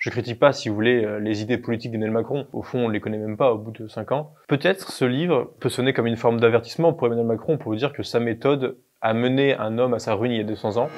Je critique pas, si vous voulez, les idées politiques d'Emmanuel Macron. Au fond, on les connaît même pas au bout de 5 ans. Peut-être ce livre peut sonner comme une forme d'avertissement pour Emmanuel Macron pour lui dire que sa méthode a mené un homme à sa ruine il y a 200 ans.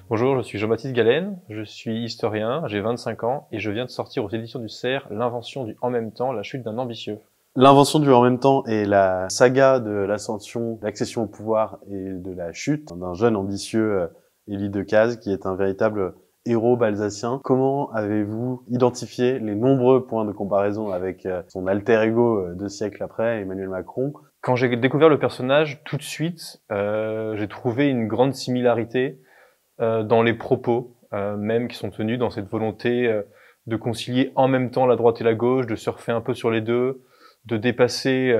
Bonjour, je suis Jean-Baptiste Galen, je suis historien, j'ai 25 ans et je viens de sortir aux éditions du Cerf L'invention du en même temps, la chute d'un ambitieux. L'invention du en même temps est la saga de l'ascension, l'accession au pouvoir et de la chute d'un jeune ambitieux, Élie Decazes, qui est un véritable héros balsacien. Comment avez-vous identifié les nombreux points de comparaison avec son alter ego 2 siècles après, Emmanuel Macron? Quand j'ai découvert le personnage, tout de suite, j'ai trouvé une grande similarité dans les propos, même qui sont tenus dans cette volonté de concilier en même temps la droite et la gauche, de surfer un peu sur les deux, de dépasser,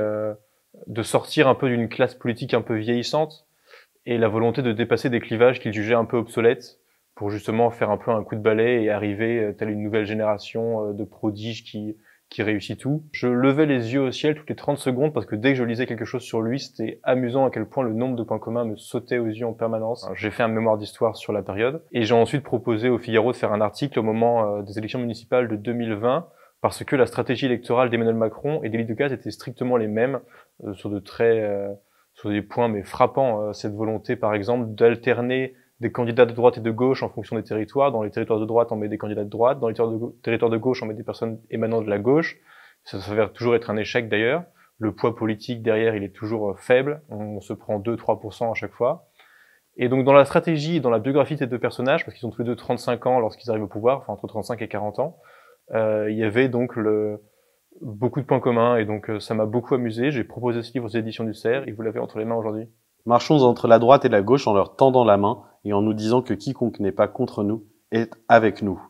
de sortir un peu d'une classe politique un peu vieillissante, et la volonté de dépasser des clivages qu'il jugeait un peu obsolètes, pour justement faire un peu un coup de balai et arriver telle une nouvelle génération de prodiges qui réussit tout. Je levais les yeux au ciel toutes les 30 secondes parce que dès que je lisais quelque chose sur lui, c'était amusant à quel point le nombre de points communs me sautait aux yeux en permanence. J'ai fait un mémoire d'histoire sur la période et j'ai ensuite proposé au Figaro de faire un article au moment des élections municipales de 2020 parce que la stratégie électorale d'Emmanuel Macron et d'Élie Decazes étaient strictement les mêmes sur sur des points mais frappants. Cette volonté, par exemple, d'alterner des candidats de droite et de gauche en fonction des territoires. Dans les territoires de droite, on met des candidats de droite. Dans les territoires de gauche, on met des personnes émanant de la gauche. Ça s'avère toujours être un échec d'ailleurs. Le poids politique derrière, il est toujours faible. On se prend 2-3% à chaque fois. Et donc dans la stratégie, dans la biographie de ces deux personnages, parce qu'ils ont tous les deux 35 ans lorsqu'ils arrivent au pouvoir, enfin entre 35 et 40 ans, il y avait donc beaucoup de points communs et donc ça m'a beaucoup amusé. J'ai proposé ce livre aux éditions du Cerf et vous l'avez entre les mains aujourd'hui. Marchons entre la droite et la gauche en leur tendant la main et en nous disant que quiconque n'est pas contre nous est avec nous.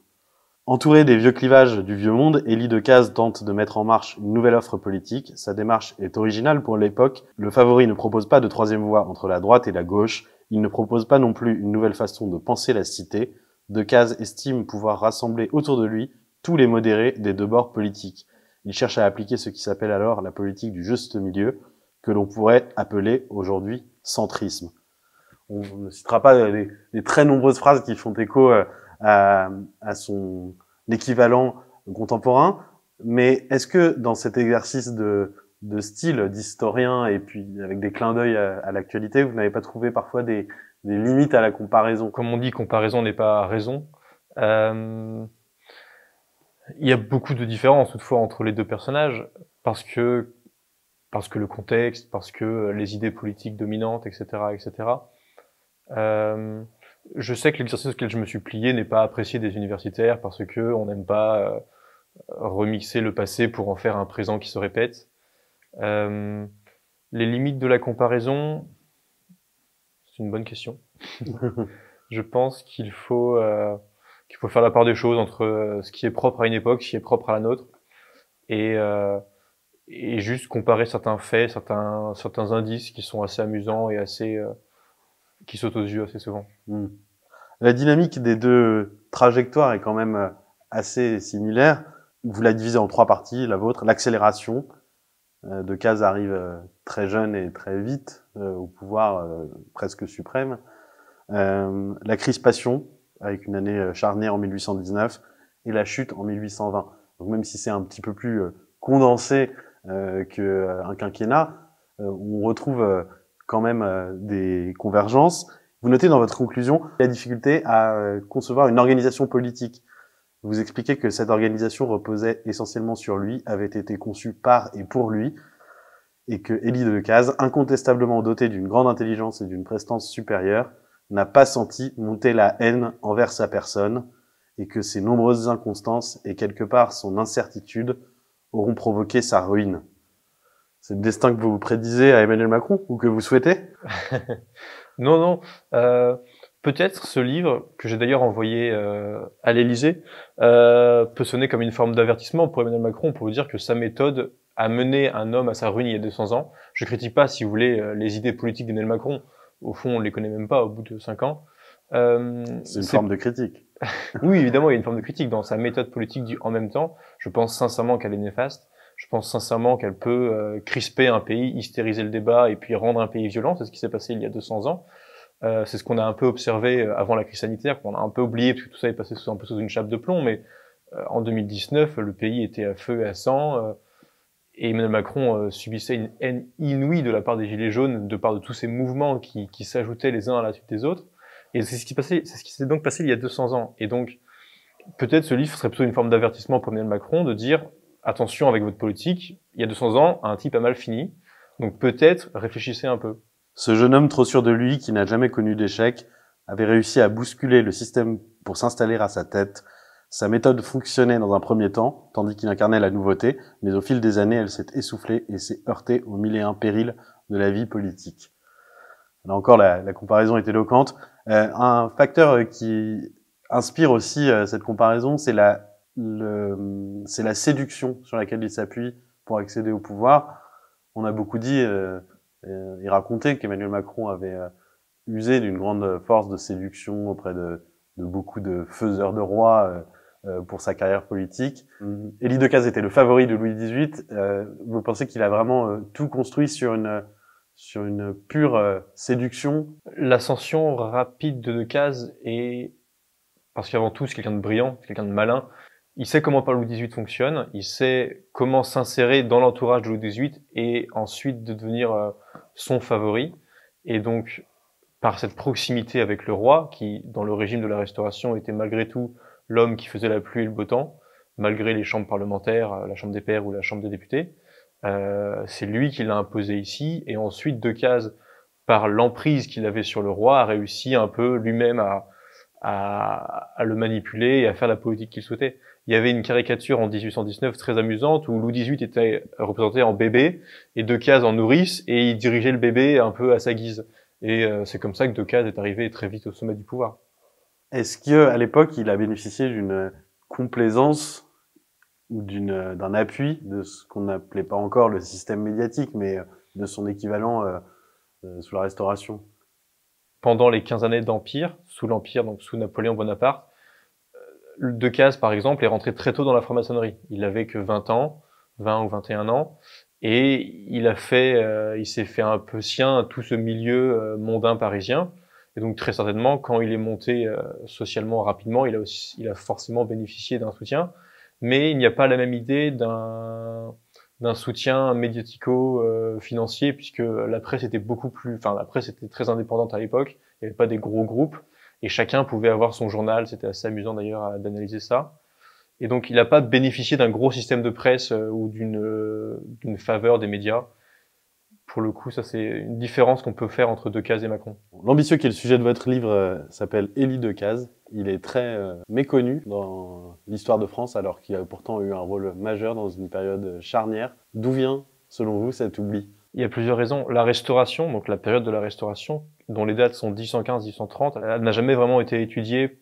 Entouré des vieux clivages du vieux monde, Élie Decazes tente de mettre en marche une nouvelle offre politique. Sa démarche est originale pour l'époque. Le favori ne propose pas de troisième voie entre la droite et la gauche. Il ne propose pas non plus une nouvelle façon de penser la cité. Decazes estime pouvoir rassembler autour de lui tous les modérés des deux bords politiques. Il cherche à appliquer ce qui s'appelle alors la politique du juste milieu, que l'on pourrait appeler aujourd'hui centrisme. On ne citera pas les très nombreuses phrases qui font écho à son équivalent contemporain, mais est-ce que dans cet exercice de style d'historien et puis avec des clins d'œil à l'actualité, vous n'avez pas trouvé parfois des limites à la comparaison? Comme on dit, comparaison n'est pas raison. Il y a beaucoup de différences toutefois entre les deux personnages parce que le contexte, parce que les idées politiques dominantes, etc., etc. Je sais que l'exercice auquel je me suis plié n'est pas apprécié des universitaires parce que on n'aime pas remixer le passé pour en faire un présent qui se répète. Les limites de la comparaison, c'est une bonne question. Je pense qu'il faut faire la part des choses entre ce qui est propre à une époque, ce qui est propre à la nôtre, et juste comparer certains faits, certains indices qui sont assez amusants et qui sautent aux yeux assez souvent. La dynamique des deux trajectoires est quand même assez similaire. Vous la divisez en 3 parties, la vôtre, l'accélération. Decazes arrive très jeune et très vite au pouvoir presque suprême. La crispation, avec une année charnière en 1819, et la chute en 1820. Donc même si c'est un petit peu plus condensé qu'un quinquennat, on retrouve quand même des convergences. Vous notez dans votre conclusion la difficulté à concevoir une organisation politique. Vous expliquez que cette organisation reposait essentiellement sur lui, avait été conçue par et pour lui, et que Élie Decazes, incontestablement doté d'une grande intelligence et d'une prestance supérieure, n'a pas senti monter la haine envers sa personne, et que ses nombreuses inconstances et quelque part son incertitude auront provoqué sa ruine. C'est le destin que vous prédisez à Emmanuel Macron, ou que vous souhaitez? Non, non. Peut-être ce livre, que j'ai d'ailleurs envoyé à l'Élysée, peut sonner comme une forme d'avertissement pour Emmanuel Macron pour dire que sa méthode a mené un homme à sa ruine il y a 200 ans. Je critique pas, si vous voulez, les idées politiques d'Emmanuel Macron. Au fond, on les connaît même pas au bout de 5 ans. C'est une forme de critique. Oui, évidemment, il y a une forme de critique dans sa méthode politique du en même temps. Je pense sincèrement qu'elle est néfaste. Je pense sincèrement qu'elle peut crisper un pays, hystériser le débat et puis rendre un pays violent. C'est ce qui s'est passé il y a 200 ans. C'est ce qu'on a un peu observé avant la crise sanitaire, qu'on a un peu oublié parce que tout ça est passé un peu sous une chape de plomb, mais en 2019, le pays était à feu et à sang, et Emmanuel Macron subissait une haine inouïe de la part des Gilets jaunes, de part de tous ces mouvements qui s'ajoutaient les uns à la suite des autres. Et c'est ce qui s'est donc passé il y a 200 ans. Et donc, peut-être ce livre serait plutôt une forme d'avertissement pour Emmanuel Macron de dire attention avec votre politique, il y a 200 ans, un type a mal fini, donc peut-être réfléchissez un peu. Ce jeune homme trop sûr de lui, qui n'a jamais connu d'échec, avait réussi à bousculer le système pour s'installer à sa tête. Sa méthode fonctionnait dans un premier temps, tandis qu'il incarnait la nouveauté, mais au fil des années, elle s'est essoufflée et s'est heurtée aux mille et un périls de la vie politique. Là encore, la comparaison est éloquente. Un facteur qui inspire aussi cette comparaison, c'est la séduction sur laquelle il s'appuie pour accéder au pouvoir. On a beaucoup dit et raconté qu'Emmanuel Macron avait usé d'une grande force de séduction auprès de beaucoup de faiseurs de rois pour sa carrière politique. Élie Decazes était le favori de Louis XVIII. Vous pensez qu'il a vraiment tout construit sur une pure séduction? L'ascension rapide de Decazes est, parce qu'avant tout c'est quelqu'un de brillant, c'est quelqu'un de malin, il sait comment Louis XVIII fonctionne, il sait comment s'insérer dans l'entourage de Louis XVIII et ensuite de devenir son favori. Et donc, par cette proximité avec le roi, qui, dans le régime de la Restauration, était malgré tout l'homme qui faisait la pluie et le beau temps, malgré les chambres parlementaires, la Chambre des Pairs ou la Chambre des députés, c'est lui qui l'a imposé ici. Et ensuite, Decazes, par l'emprise qu'il avait sur le roi, a réussi un peu lui-même à le manipuler et à faire la politique qu'il souhaitait. Il y avait une caricature en 1819 très amusante où Louis XVIII était représenté en bébé et Decazes en nourrice et il dirigeait le bébé un peu à sa guise. Et c'est comme ça que Decazes est arrivé très vite au sommet du pouvoir. Est-ce que à l'époque il a bénéficié d'une complaisance ou d'un appui de ce qu'on n'appelait pas encore le système médiatique, mais de son équivalent sous la Restauration? Pendant les 15 années d'Empire, sous l'Empire, donc sous Napoléon Bonaparte, Decazes, par exemple, est rentré très tôt dans la franc-maçonnerie. Il avait que 20 ans, 20 ou 21 ans, et il s'est fait un peu sien tout ce milieu mondain parisien. Et donc très certainement, quand il est monté socialement rapidement, il a forcément bénéficié d'un soutien, mais il n'y a pas la même idée d'un soutien médiatico-financier, puisque la presse était la presse était très indépendante à l'époque. Il n'y avait pas des gros groupes. Et chacun pouvait avoir son journal, c'était assez amusant d'ailleurs d'analyser ça. Et donc il n'a pas bénéficié d'un gros système de presse ou d'une faveur des médias. Pour le coup, ça c'est une différence qu'on peut faire entre Decazes et Macron. L'ambitieux, qui est le sujet de votre livre, s'appelle Élie Decazes. Il est très méconnu dans l'histoire de France, alors qu'il a pourtant eu un rôle majeur dans une période charnière. D'où vient, selon vous, cet oubli? Il y a plusieurs raisons. La Restauration, donc la période de la Restauration, dont les dates sont 1815-1830, elle n'a jamais vraiment été étudiée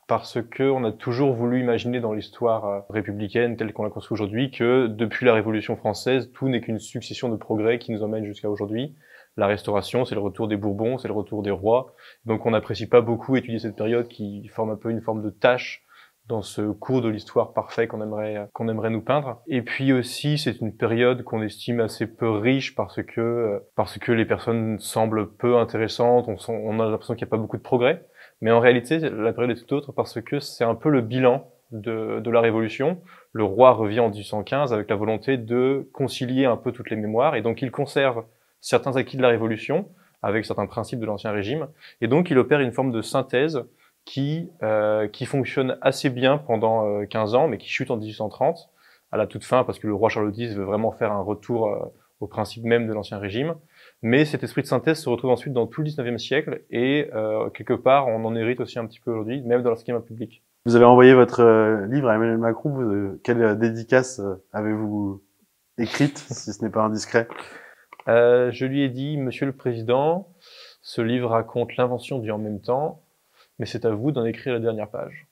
parce que on a toujours voulu imaginer dans l'histoire républicaine telle qu'on la construit aujourd'hui que depuis la Révolution française, tout n'est qu'une succession de progrès qui nous emmène jusqu'à aujourd'hui. La Restauration, c'est le retour des Bourbons, c'est le retour des rois. Donc on n'apprécie pas beaucoup étudier cette période qui forme un peu une forme de tâche dans ce cours de l'histoire parfait qu'on aimerait nous peindre. Et puis aussi, c'est une période qu'on estime assez peu riche parce que les personnes semblent peu intéressantes, on a l'impression qu'il n'y a pas beaucoup de progrès. Mais en réalité, la période est tout autre parce que c'est un peu le bilan de la Révolution. Le roi revient en 1815 avec la volonté de concilier un peu toutes les mémoires et donc il conserve certains acquis de la Révolution avec certains principes de l'Ancien Régime et donc il opère une forme de synthèse qui fonctionne assez bien pendant 15 ans, mais qui chute en 1830, à la toute fin, parce que le roi Charles X veut vraiment faire un retour au principe même de l'Ancien Régime. Mais cet esprit de synthèse se retrouve ensuite dans tout le 19e siècle, et quelque part, on en hérite aussi un petit peu aujourd'hui, même dans le schema public. Vous avez envoyé votre livre à Emmanuel Macron. Quelle dédicace avez-vous écrite, si ce n'est pas indiscret? Je lui ai dit, Monsieur le Président, ce livre raconte l'invention du en même temps, mais c'est à vous d'en écrire la dernière page.